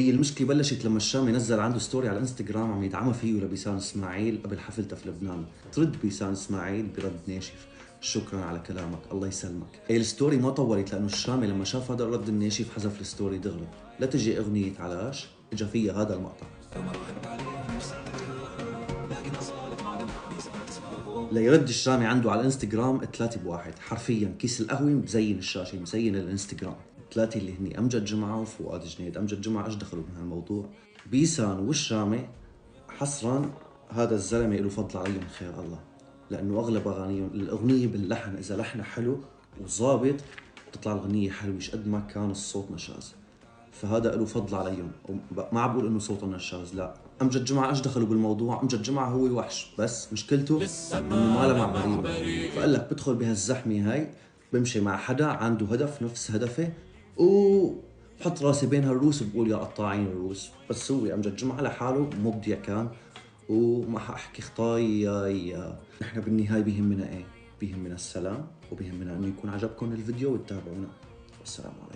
هي المشكلة بلشت لما الشامي نزل عنده ستوري على الانستغرام عم يدعمها فيه لبيسان اسماعيل قبل حفلته في لبنان. ترد بيسان اسماعيل برد ناشف: شكرا على كلامك، الله يسلمك. هي الستوري ما طولت لانه الشامي لما شاف هذا الرد الناشف حذف الستوري دغري. لا تجي اغنية علاش اجا فيها هذا المقطع. ليرد الشامي عنده على الانستغرام 3 ب1 حرفيا، كيس القهوة مزين الشاشة، مزين الانستغرام. 3 اللي هني أمجد جمعة وفؤاد جنيد. أمجد جمعة إيش دخلوا بهالموضوع؟ بيسان والشامي حصرا هذا الزلمة له فضل عليهم خير الله، لأنه أغلب أغانيهم الأغنية باللحن، إذا لحنها حلو وظابط بتطلع الأغنية حلوة قد ما كان الصوت نشاز. فهذا له فضل عليهم، ما عم بقول انه صوته نشاز، لا. امجد جمعه ايش دخلوا بالموضوع؟ امجد جمعه هو وحش، بس مشكلته انه ما له مع بريمه. فقال لك بدخل بهالزحمه هاي، بمشي مع حدا عنده هدف نفس هدفي، وبحط راسي بين هالروس وبقول يا قطاعين الروس. بس هو امجد جمعه لحاله مبدع كان، وما حاحكي خطاي. نحن بالنهايه بيهمنا ايه؟ بيهمنا السلام، وبيهمنا انه يكون عجبكم الفيديو وتتابعونا. والسلام عليكم.